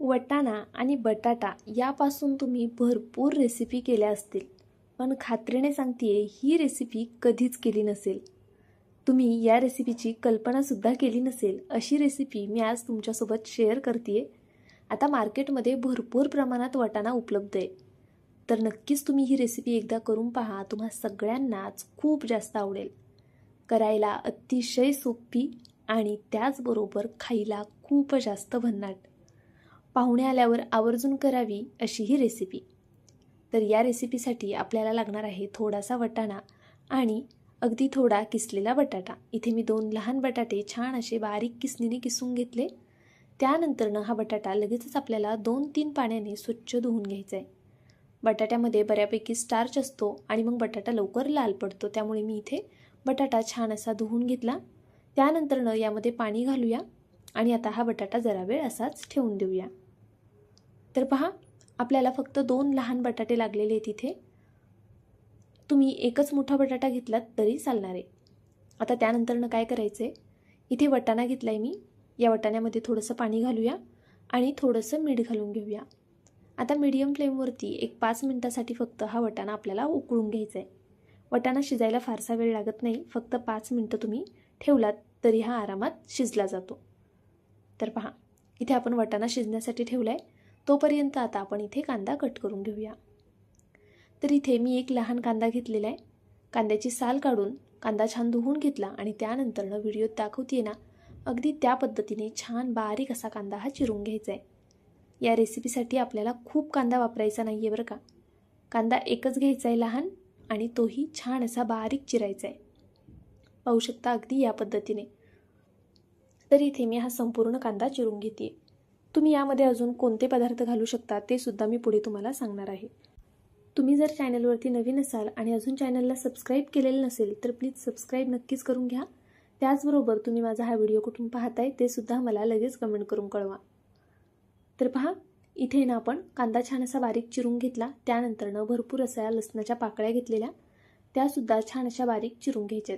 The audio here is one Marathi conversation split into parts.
वाटाणा आणि बटाटा यापासून तुम्ही भरपूर रेसिपी केल्या असतील, पण खात्रीने सांगतेय ही रेसिपी कधीच केली नसेल. तुम्ही या रेसिपीची कल्पनासुद्धा केली नसेल अशी रेसिपी मी आज तुमच्यासोबत शेअर करते. आता मार्केटमध्ये भरपूर प्रमाणात वाटाणा उपलब्ध आहे, तर नक्कीच तुम्ही ही रेसिपी एकदा करून पहा. तुम्हा सगळ्यांनाच खूप जास्त आवडेल. करायला अतिशय सोपी आणि त्याचबरोबर खायला खूप जास्त भन्नाट. पाहुणे आल्यावर आवर्जून करावी अशी ही रेसिपी. तर या रेसिपीसाठी आपल्याला लागणार आहे थोडासा वाटाणा आणि अगदी थोडा किसलेला बटाटा. इथे मी 2 लहान बटाटे छान असे बारीक किसणीने किसून घेतले. त्यानंतरनं हा बटाटा लगेचच आपल्याला 2-3 पाण्याने स्वच्छ धुवून घ्यायचा आहे. बटाट्यामध्ये बऱ्यापैकी स्टार्च असतो आणि मग बटाटा लवकर लाल पडतो, त्यामुळे मी इथे बटाटा छान असा धुवून घेतला. त्यानंतरनं यामध्ये पाणी घालूया आणि आता हा बटाटा जरा वेळ असाच ठेवून देऊया. तर पहा, आपल्याला फक्त 2 लहान बटाटे लागलेले आहेत इथे. तुम्ही एकच मोठा बटाटा घेतलात तरी चालणार आहे. आता त्यानंतरनं काय करायचं आहे, इथे वाटाणा घेतला आहे मी. या वाटाण्यामध्ये थोडंसं पाणी घालूया आणि थोडंसं मीठ घालून घेऊया. आता मीडियम फ्लेमवरती एक 5 मिनिटासाठी फक्त हा वाटाणा आपल्याला उकळून घ्यायचा आहे. वाटाणा शिजायला फारसा वेळ लागत नाही, फक्त 5 मिनिटं तुम्ही ठेवलात तरी हा आरामात शिजला जातो. तर पहा, इथे आपण वाटाणा शिजण्यासाठी ठेवला आहे. तोपर्यंत आता आपण इथे कांदा कट करून घेऊया. तर इथे मी एक लहान कांदा घेतलेला आहे. कांद्याची साल काढून कांदा छान धुवून घेतला आणि त्यानंतरनं व्हिडिओत दाखवते ना, अगदी त्या पद्धतीने छान बारीक असा कांदा हा चिरून घ्यायचा आहे. या रेसिपीसाठी आपल्याला खूप कांदा वापरायचा नाही आहे बरं का. कांदा एकच घ्यायचा आहे लहान आणि तोही छान असा बारीक चिरायचा आहे. पाहू शकता अगदी या पद्धतीने. तर इथे मी हा संपूर्ण कांदा चिरून घेते. तुम्ही यामध्ये अजून कोणते पदार्थ घालू शकता ते सुद्धा मी पुढे तुम्हाला सांगणार आहे. तुम्ही जर चॅनलवरती नवीन असाल आणि अजून चॅनलला सबस्क्राईब केलेलं नसेल तर प्लीज सबस्क्राईब नक्कीच करून घ्या. त्याचबरोबर तुम्ही माझा हा व्हिडिओ कुठून पाहताय ते सुद्धा मला लगेच कमेंट करून कळवा. तर पहा, इथे ना आपण कांदा छान असा बारीक चिरून घेतला. त्यानंतरनं भरपूर अशा लसणाच्या पाकळ्या घेतलेल्या, त्यासुद्धा छान अशा बारीक चिरून घ्यायच्यात.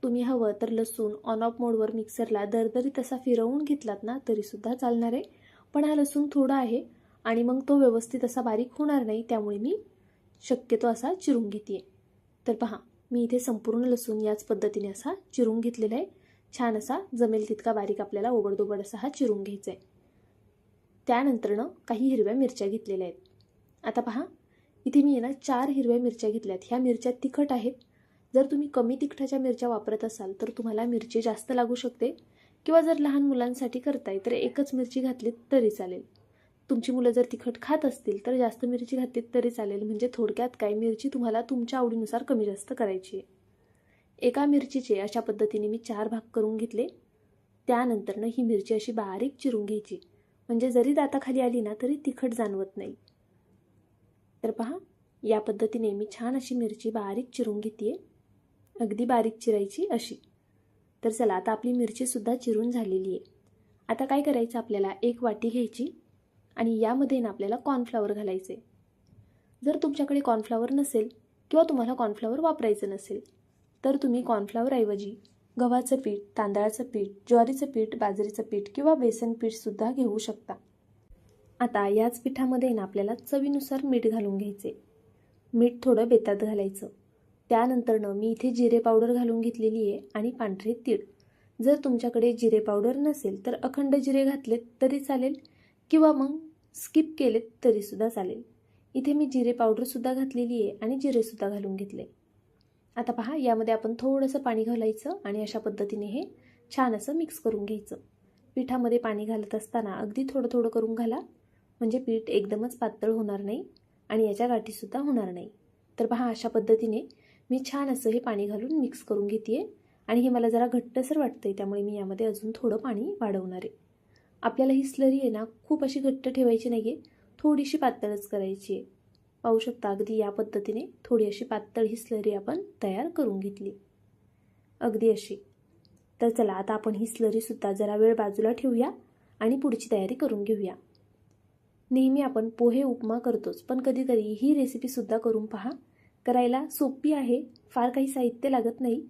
तुम्ही हवं तर लसूण ऑन ऑफ मोडवर मिक्सरला दरदरीत असा फिरवून घेतलात ना तरीसुद्धा चालणार आहे. पण हा लसूण थोडा आहे आणि मग तो व्यवस्थित असा बारीक होणार नाही, त्यामुळे मी शक्यतो असा चिरून घेते. तर पहा, मी इथे संपूर्ण लसूण याच पद्धतीने असा चिरून घेतलेला आहे. छान असा जमेल तितका बारीक आपल्याला ओबडधोबड असा हा चिरून घ्यायचा आहे. त्यानंतरनं काही हिरव्या मिरच्या घेतलेल्या आहेत. आता पहा, इथे मी ना 4 हिरव्या मिरच्या घेतल्यात. ह्या मिरच्या तिखट आहेत. जर तुम्ही कमी तिखटाच्या मिरच्या वापरत असाल तर तुम्हाला मिरची जास्त लागू शकते, किंवा जर लहान मुलांसाठी करताय तर एकच मिरची घातलीत तरी चालेल. तुमची मुलं जर तिखट खात असतील तर जास्त मिरची घातलीत तरी चालेल. म्हणजे थोडक्यात काय, मिरची तुम्हाला तुमच्या आवडीनुसार कमी जास्त करायची आहे. एका मिरचीचे अशा पद्धतीने मी 4 भाग करून घेतले. त्यानंतरनं ही मिरची अशी बारीक चिरून घ्यायची, म्हणजे जरी दाताखाली आली ना तरी तिखट जाणवत नाही. तर पहा, या पद्धतीने मी छान अशी मिरची बारीक चिरून घेते. अगदी बारीक चिरायची अशी. तर चला, आता आपली मिरचीसुद्धा चिरून झालेली आहे. आता काय करायचं, आपल्याला एक वाटी घ्यायची आणि यामध्ये ना आपल्याला कॉर्नफ्लॉवर घालायचे. जर तुमच्याकडे कॉर्नफ्लॉवर नसेल किंवा तुम्हाला कॉर्नफ्लॉवर वापरायचं नसेल तर तुम्ही कॉर्नफ्लॉवरऐवजी गव्हाचं पीठ, तांदळाचं पीठ, ज्वारीचं पीठ, बाजरीचं पीठ किंवा बेसन पीठसुद्धा घेऊ शकता. आता याच पिठामध्ये ना आपल्याला चवीनुसार मीठ घालून घ्यायचे. मीठ थोडं बेतात घालायचं. त्यानंतरनं मी इथे जिरे पावडर घालून घेतलेली आहे आणि पांढरे तीळ. जर तुमच्याकडे जिरे पावडर नसेल तर अखंड जिरे घातलेत तरी चालेल, किंवा मग स्किप केलेत तरीसुद्धा चालेल. इथे मी जिरे पावडरसुद्धा घातलेली आहे आणि जिरेसुद्धा घालून घेतले. आता पहा, यामध्ये आपण थोडंसं पाणी घालायचं आणि अशा पद्धतीने हे छान असं मिक्स करून घ्यायचं. पिठामध्ये पाणी घालत असताना अगदी थोडं थोडं करून घाला, म्हणजे पीठ एकदमच पातळ होणार नाही आणि याच्या गाठीसुद्धा होणार नाही. तर पहा, अशा पद्धतीने मी छान असं हे पाणी घालून मिक्स करून घेते आणि हे मला जरा घट्टसर वाटतंय, त्यामुळे मी यामध्ये अजून थोडं पाणी वाढवणार आहे. आपल्याला ही स्लरी आहे ना खूप अशी घट्ट ठेवायची नाही आहे, थोडीशी पातळच करायची आहे. पाहू शकता, अगदी या पद्धतीने थोडी अशी पातळ ही स्लरी आपण तयार करून घेतली, अगदी अशी. तर चला, आता आपण ही स्लरीसुद्धा जरा वेळ बाजूला ठेवूया आणि पुढची तयारी करून घेऊया. नेहमी आपण पोहे उपमा करतोच, पण कधीतरी ही रेसिपीसुद्धा करून पहा. करायला सोपी आहे, फार काही साहित्य लागत नाही.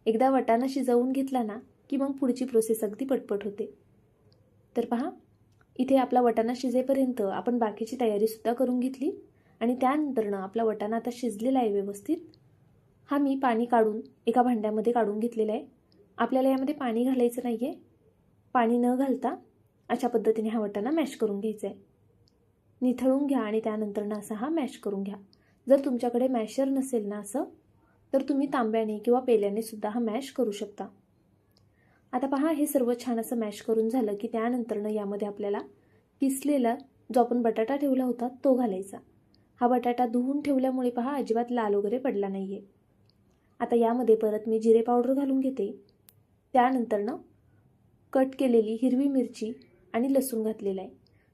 एकदा वाटाणा शिजवून घेतला ना की मग पुढची प्रोसेस अगदी पटपट होते. तर पहा, इथे आपला वाटाणा शिजेपर्यंत आपण बाकीची तयारीसुद्धा करून घेतली आणि त्यानंतरनं आपला वाटाणा आता शिजलेला आहे व्यवस्थित. हा मी पाणी काढून एका भांड्यामध्ये काढून घेतलेला आहे. आपल्याला यामध्ये पाणी घालायचं नाही आहे. पाणी न घालता अशा पद्धतीने हा वाटाणा मॅश करून घ्यायचा आहे. निथळून घ्या आणि त्यानंतरनं असा हा मॅश करून घ्या. जर तुमच्याकडे मॅशर नसेल ना असं, तर तुम्ही तांब्याने किंवा पेल्याने सुद्धा हा मॅश करू शकता. आता पहा, हे सर्व छान असं मॅश करून झालं की त्यानंतरनं यामध्ये आपल्याला किसलेला जो आपण बटाटा ठेवला होता तो घालायचा. हा बटाटा धुवून ठेवल्यामुळे पहा अजिबात लाल वगैरे पडला नाही आहे. आता यामध्ये परत मी जिरे पावडर घालून घेते. त्यानंतरनं कट केलेली हिरवी मिरची आणि लसूण घातलेला आहे.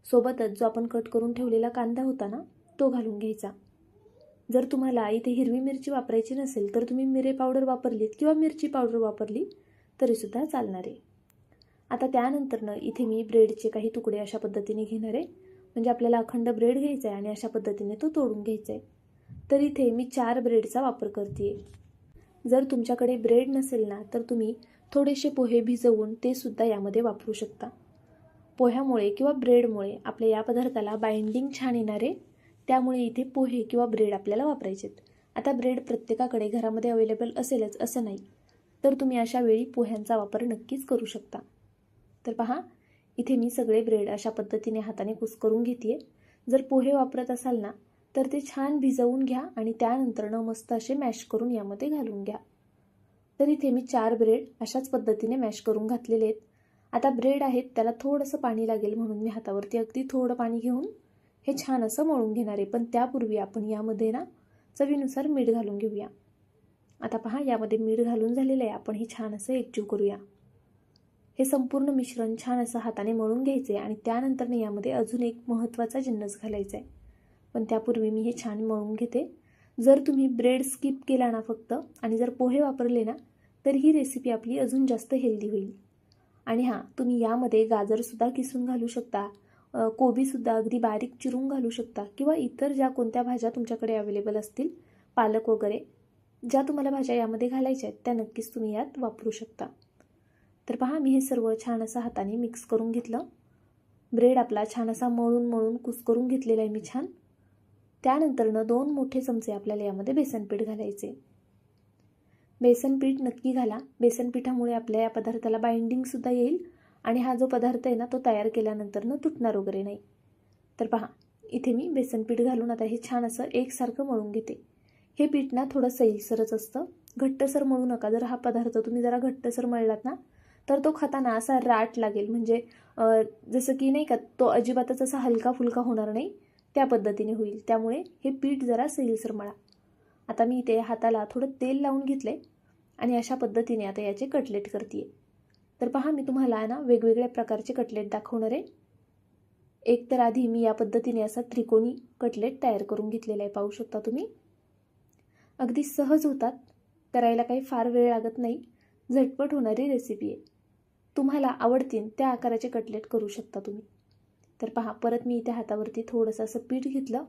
सोबतच जो आपण कट करून ठेवलेला कांदा होता ना तो घालून घ्यायचा. जर तुम्हाला इथे हिरवी मिरची वापरायची नसेल तर तुम्ही मिरे पावडर वापरलीत किंवा मिरची पावडर वापरली तरीसुद्धा चालणार आहे. आता त्यानंतरनं इथे मी ब्रेडचे काही तुकडे अशा पद्धतीने घेणार आहे. म्हणजे आपल्याला अखंड ब्रेड घ्यायचा आहे आणि अशा पद्धतीने तो तोडून घ्यायचा आहे. तर इथे मी 4 ब्रेडचा वापर करते. जर तुमच्याकडे ब्रेड नसेल ना तर तुम्ही थोडेसे पोहे भिजवून ते सुद्धा यामध्ये वापरू शकता. पोह्यामुळे किंवा ब्रेडमुळे आपल्या या पदार्थाला बाइंडिंग छान येणार आहे. त्यामुळे इथे पोहे किंवा ब्रेड आपल्याला वापरायचे आहेत. आता ब्रेड प्रत्येकाकडे घरामध्ये अवेलेबल असेलच असं नाही, तर तुम्ही अशा वेळी पोह्यांचा वापर नक्कीच करू शकता. तर पहा, इथे मी सगळे ब्रेड अशा पद्धतीने हाताने कुस्करून घेते. जर पोहे वापरत असाल ना तर ते छान भिजवून घ्या आणि त्यानंतरनं मस्त असे मॅश करून यामध्ये घालून घ्या. तर इथे मी 4 ब्रेड अशाच पद्धतीने मॅश करून घातलेले आहेत. आता ब्रेड आहेत त्याला थोडंसं पाणी लागेल म्हणून मी हातावरती अगदी थोडं पाणी घेऊन हे छान असं मळून घेणार आहे. पण त्यापूर्वी आपण यामध्ये ना चवीनुसार मीठ घालून घेऊया. आता पहा, यामध्ये मीठ घालून झालेलं आहे. आपण हे छान असं एकजीव करूया. हे संपूर्ण मिश्रण छान असं हाताने मळून घ्यायचे आणि त्यानंतर यामध्ये अजून एक महत्त्वाचा जिन्नस घालायचा आहे. पण त्यापूर्वी मी हे छान मळून घेते. जर तुम्ही ब्रेड स्किप केला ना फक्त आणि जर पोहे वापरले ना तर ही रेसिपी आपली अजून जास्त हेल्दी होईल. आणि हां, तुम्ही यामध्ये गाजरसुद्धा किसून घालू शकता, कोबीसुद्धा अगदी बारीक चिरून घालू शकता किंवा इतर ज्या कोणत्या भाज्या तुमच्याकडे अवेलेबल असतील, पालक वगैरे ज्या तुम्हाला भाज्या यामध्ये घालायच्या आहेत त्या नक्कीच तुम्ही यात वापरू शकता. तर पहा, मी हे सर्व छान असं हाताने मिक्स करून घेतलं. ब्रेड आपला छान असा मळून कुस्करून घेतलेला आहे मी छान. त्यानंतरनं 2 मोठे चमचे आपल्याला यामध्ये बेसनपीठ घालायचे. बेसनपीठ नक्की घाला. बेसनपीठामुळे आपल्या या पदार्थाला बाइंडिंगसुद्धा येईल आणि हा जो पदार्थ आहे ना तो तयार केल्यानंतरनं तुटणार वगैरे नाही. तर पहा, इथे मी बेसनपीठ घालून आता हे छान असं एकसारखं मळून घेते. हे पीठ ना थोडं सैलसरच असतं, घट्टसर मळू नका. जर हा पदार्थ तुम्ही जरा घट्टसर मळलात ना तर तो खाताना असा राट लागेल. म्हणजे जसं की नाही का, तो अजिबातच असा हलका फुलका होणार नाही, त्या पद्धतीने होईल. त्यामुळे हे पीठ जरा सैलसर मळा. आता मी इथे हाताला थोडं तेल लावून घेतले आणि अशा पद्धतीने आता याचे कटलेट करते. तर पहा, मी तुम्हाला ना वेगवेगळ्या प्रकारचे कटलेट दाखवणार आहे. एक तर आधी मी या पद्धतीने असा त्रिकोणी कटलेट तयार करून घेतलेला आहे. पाहू शकता तुम्ही. अगदी सहज होतात, करायला काही फार वेळ लागत नाही, झटपट होणारी रेसिपी आहे. तुम्हाला आवडतील त्या आकाराचे कटलेट करू शकता तुम्ही. तर पहा, परत मी इथे हातावरती थोडंसं असं पीठ घेतलं.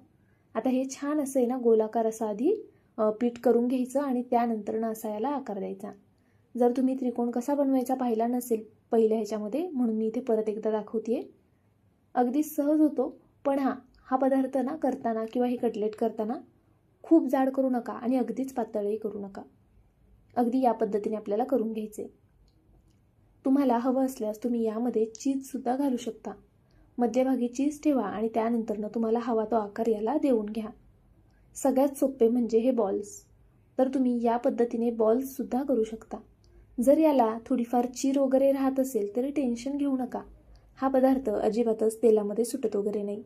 आता हे छान असं आहे ना गोलाकार असं आधी पीठ करून घ्यायचं आणि त्यानंतरनं असा याला आकार द्यायचा. जर तुम्ही त्रिकोण कसा बनवायचा पाहिला नसेल पहिल्या ह्याच्यामध्ये, म्हणून मी इथे परत एकदा दाखवते. अगदी सहज होतो. पण हा पदार्थ ना करताना किंवा हे कटलेट करताना खूप जाड करू नका आणि अगदीच पातळही करू नका. अगदी या पद्धतीने आपल्याला करून घ्यायचे. तुम्हाला हवं असल्यास तुम्ही यामध्ये चीजसुद्धा घालू शकता. मध्यभागी चीज ठेवा आणि त्यानंतरनं तुम्हाला हवा तो आकार याला देऊन घ्या. सगळ्यात सोपे म्हणजे हे बॉल्स. तर तुम्ही या पद्धतीने बॉल्ससुद्धा करू शकता. जर याला थोडीफार चीर वगैरे राहत असेल तरी टेन्शन घेऊ नका. हा पदार्थ अजिबातच तेलामध्ये सुटत वगैरे नाही.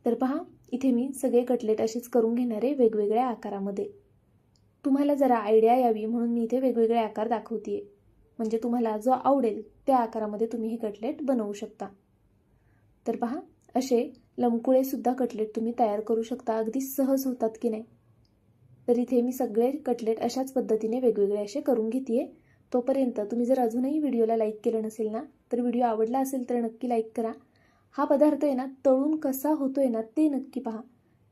तर पहा, इथे मी सगळे कटलेट असेच करून घेणार आहे वेगवेगळ्या आकारामध्ये. तुम्हाला जरा आयडिया यावी म्हणून मी इथे वेगवेगळे आकार दाखवते. म्हणजे तुम्हाला जो आवडेल त्या आकारामध्ये तुम्ही हे कटलेट बनवू शकता. तर पहा, असे लमकुळेसुद्धा कटलेट तुम्ही तयार करू शकता. अगदी सहज होतात की नाही. तर इथे मी सगळे कटलेट अशाच पद्धतीने वेगवेगळे असे करून घेते. तोपर्यंत तुम्ही जर अजूनही व्हिडिओला लाईक केलं नसेल ना तर व्हिडिओ आवडला असेल तर नक्की लाईक करा. हा पदार्थ आहे ना तळून कसा होतोय ना ते नक्की पहा.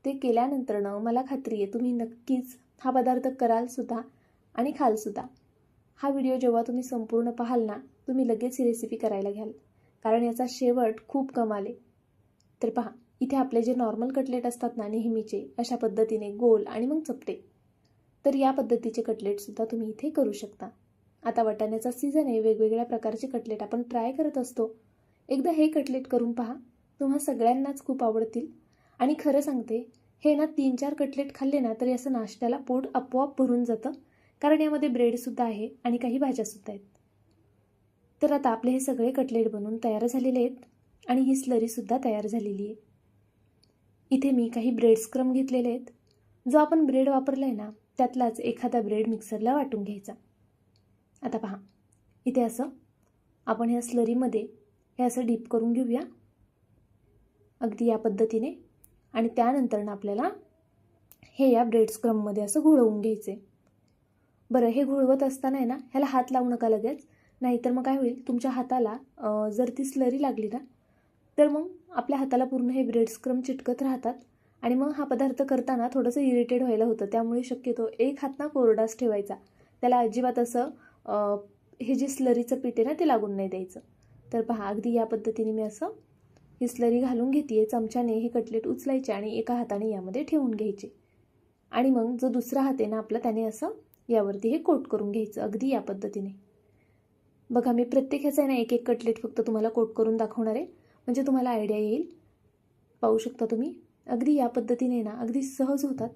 ते केल्यानंतरनं मला खात्री आहे तुम्ही नक्कीच हा पदार्थ करालसुद्धा आणि खालसुद्धा. हा व्हिडिओ जेव्हा तुम्ही संपूर्ण पाहाल ना तुम्ही लगेच ही रेसिपी करायला घ्याल. कारण याचा शेवट खूप कमाल आहे. तर पहा, इथे आपले जे नॉर्मल कटलेट असतात ना नेहमीचे, अशा पद्धतीने गोल आणि मग चपटे, तर या पद्धतीचे कटलेटसुद्धा तुम्ही इथे करू शकता. आता वाटाण्याचा सीझन आहे, वेगवेगळ्या प्रकारचे कटलेट आपण ट्राय करत असतो. एकदा हे कटलेट करून पहा, तुम्हा सगळ्यांनाच खूप आवडतील. आणि खरं सांगते, हे ना 3-4 कटलेट खाल्ले ना तरी असं नाश्त्याला पोट आपोआप भरून जातं, कारण यामध्ये ब्रेडसुद्धा आहे आणि काही भाज्यासुद्धा आहेत. तर आता आपले हे सगळे कटलेट बनवून तयार झालेले आहेत आणि ही स्लरीसुद्धा तयार झालेली आहे. इथे मी काही ब्रेड स्क्रम घेतलेले आहेत. जो आपण ब्रेड वापरला आहे ना त्यातलाच एखादा ब्रेड मिक्सरला वाटून घ्यायचा. आता पहा, इथे असं आपण ह्या स्लरीमध्ये हे असं डीप करून घेऊया अगदी या पद्धतीने. आणि त्यानंतर ना आपल्याला हे या ब्रेड स्क्रममध्ये असं घोळवून घ्यायचे. बरं, हे घोळवत असताना आहे ना ह्याला हात लावू नका लगेच, नाहीतर मग काय होईल, तुमच्या हाताला जर ती स्लरी लागली ना तर मग आपल्या हाताला पूर्ण हे ब्रेड स्क्रम चिटकत राहतात आणि मग हा पदार्थ करताना थोडंसं इरिटेट व्हायला होतं. त्यामुळे शक्यतो एक हात ना कोरडाच ठेवायचा, त्याला अजिबात असं हे जे स्लरीचं पीठ आहे ना ते लागून नाही द्यायचं. तर पहा, अगदी या पद्धतीने मी असं ही स्लरी घालून घेते. चमच्याने हे कटलेट उचलायचे आणि एका हाताने यामध्ये ठेवून घ्यायचे आणि मग जो दुसरा हात आहे ना आपला त्याने असं यावरती हे कोट करून घ्यायचं अगदी या पद्धतीने. बघा, मी प्रत्येक ह्याचा आहे ना एक एक कटलेट फक्त तुम्हाला कोट करून दाखवणार आहे, म्हणजे तुम्हाला आयडिया येईल. पाहू शकता तुम्ही, अगदी या पद्धतीने ना अगदी सहज होतात.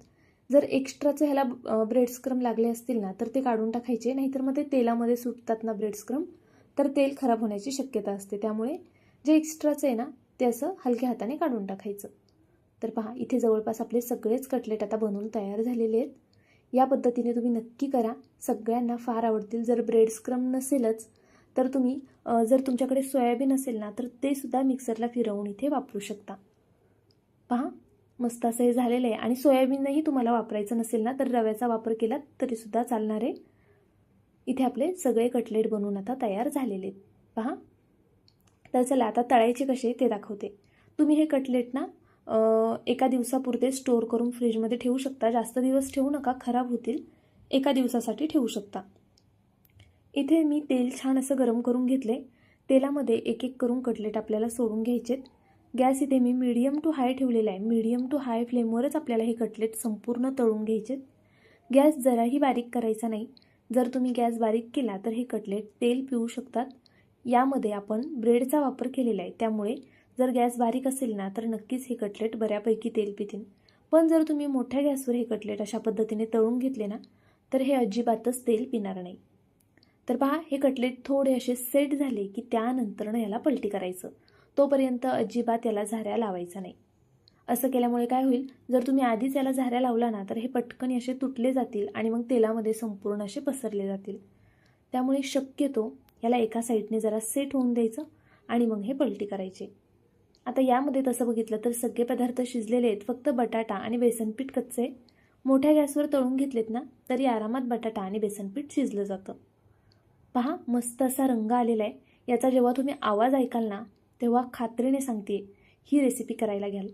जर एक्स्ट्राचे ह्याला ब्रेड स्क्रम लागले असतील ना तर ते काढून टाकायचे, नाहीतर मग ते तेलामध्ये सुटतात ना ब्रेड स्क्रम, तर तेल खराब होण्याची शक्यता असते. त्यामुळे जे एक्स्ट्राचं आहे ना ते असं हलक्या हाताने काढून टाकायचं. तर पहा, इथे जवळपास आपले सगळेच कटलेट आता बनवून तयार झालेले आहेत. या पद्धतीने तुम्ही नक्की करा, सगळ्यांना फार आवडतील. जर ब्रेड स्क्रम नसेलच तर तुम्ही जर तुमच्याकडे सोयाबीन असेल ना तर ते सुद्धा मिक्सरला फिरवून इथे वापरू शकता. पहा, मस्त असं हे झालेलं आहे. आणि सोयाबीनही तुम्हाला वापरायचं नसेल ना तर रव्याचा वापर केला तरीसुद्धा चालणार आहे. इथे आपले सगळे कटलेट बनवून आता तयार झालेले आहेत. पहा, तर चला आता तळायचे कसे ते दाखवते. तुम्ही हे कटलेट ना एका दिवसापुरते स्टोअर करून फ्रीजमध्ये ठेवू शकता. जास्त दिवस ठेवू नका, खराब होतील. एका दिवसासाठी ठेवू शकता. इथे मी तेल छान असं गरम करून घेतले. तेलामध्ये एक एक करून कटलेट आपल्याला सोडून घ्यायचेत. गॅस इथे मी मीडियम टू हाय ठेवलेला आहे. मीडियम टू हाय फ्लेमवरच आपल्याला हे कटलेट संपूर्ण तळून घ्यायचेत. गॅस जराही बारीक करायचा नाही. जर तुम्ही गॅस बारीक केला तर हे कटलेट तेल पिऊ शकतात. यामध्ये आपण ब्रेडचा वापर केलेला आहे, त्यामुळे जर गॅस बारीक असेल ना तर नक्कीच हे कटलेट बऱ्यापैकी तेल पितील. पण जर तुम्ही मोठ्या गॅसवर हे कटलेट अशा पद्धतीने तळून घेतले ना तर हे अजिबातच तेल पिणार नाही. तर पहा, हे कटलेट थोडे असे सेट झाले की त्यानंतरनं याला पलटी करायचं. तोपर्यंत अजिबात याला झाऱ्या लावायचा नाही. असं केल्यामुळे काय होईल, जर तुम्ही आधीच याला झाऱ्या लावला ना तर हे पटकन असे तुटले जातील आणि मग तेलामध्ये संपूर्ण असे पसरले जातील. त्यामुळे शक्यतो याला एका साईडने जरा सेट होऊन द्यायचं आणि मग हे पलटी करायचे. आता यामध्ये तसं बघितलं तर सगळे पदार्थ शिजलेले आहेत, फक्त बटाटा आणि बेसनपीठ कच्चे. मोठ्या गॅसवर तळून घेतलेत ना तरी आरामात बटाटा आणि बेसनपीठ शिजलं जातं. पहा, मस्त असा रंग आलेला आहे. याचा जेव्हा तुम्ही आवाज ऐकाल ना तेव्हा खात्रीने सांगते ही रेसिपी करायला घ्याल.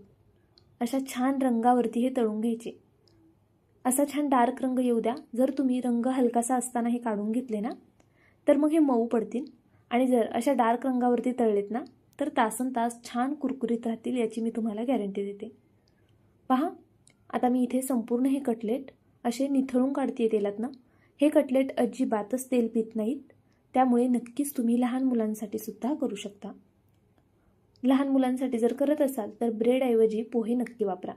अशा छान रंगावरती हे तळून घ्यायचे. असा छान डार्क रंग येऊ द्या. जर तुम्ही रंग हलकासा असताना हे काढून घेतले ना तर मग हे मऊ पडतील आणि जर अशा डार्क रंगावरती तळलेत ना तर तासनतास छान कुरकुरीत राहतील, याची मी तुम्हाला गॅरंटी देते. पहा, आता मी इथे संपूर्ण हे कटलेट असे निथळून काढते तेलातनं. हे कटलेट अजिबातच तेल पित नाहीत, त्यामुळे नक्कीच तुम्ही लहान मुलांसाठी सुद्धा करू शकता. लहान मुलांसाठी जर करत असाल तर ब्रेडऐवजी पोहे नक्की वापरा.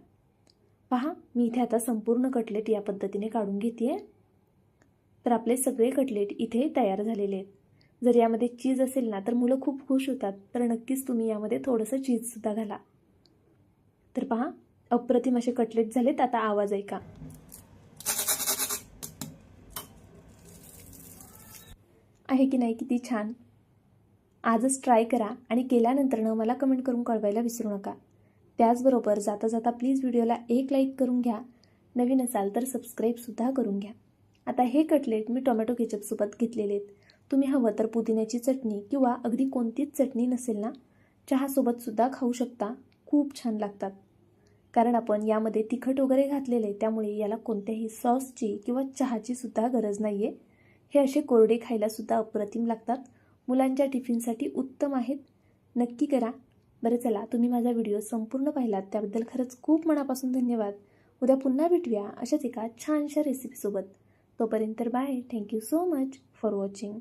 पहा, मी इथे आता संपूर्ण कटलेट या पद्धतीने काढून घेते. तर आपले सगळे कटलेट इथे तयार झालेले आहेत. जर यामध्ये चीज असेल ना तर मुलं खूप खुश होतात, तर नक्कीच तुम्ही यामध्ये थोडंसं चीजसुद्धा घाला. तर पहा, अप्रतिम असे कटलेट झालेत. आता आवाज ऐका. आहे की नाही, किती छान. आजच ट्राय करा आणि केल्यानंतरनं मला कमेंट करून कळवायला विसरू नका. त्याचबरोबर जाता जाता प्लीज व्हिडिओला एक लाईक करून घ्या. नवीन असाल तर सबस्क्राईबसुद्धा करून घ्या. आता हे कटलेट मी टोमॅटो केचपसोबत घेतलेले आहेत. तुम्ही हवं तर पुदिन्याची चटणी किंवा अगदी कोणतीच चटणी नसेल ना चहासोबतसुद्धा खाऊ शकता. खूप छान लागतात. कारण आपण यामध्ये तिखट वगैरे घातलेले, त्यामुळे याला कोणत्याही सॉसची किंवा चहाची सुद्धा गरज नाही आहे. हे असे कोरडे खायलासुद्धा अप्रतिम लागतात. मुलांच्या टिफिनसाठी उत्तम आहेत. नक्की करा. बरं चला, तुम्ही माझा व्हिडिओ संपूर्ण पाहिलात त्याबद्दल खरंच खूप मनापासून धन्यवाद. उद्या पुन्हा भेटूया अशाच एका छानशा रेसिपीसोबत. तोपर्यंत bye. Thank you so much for watching.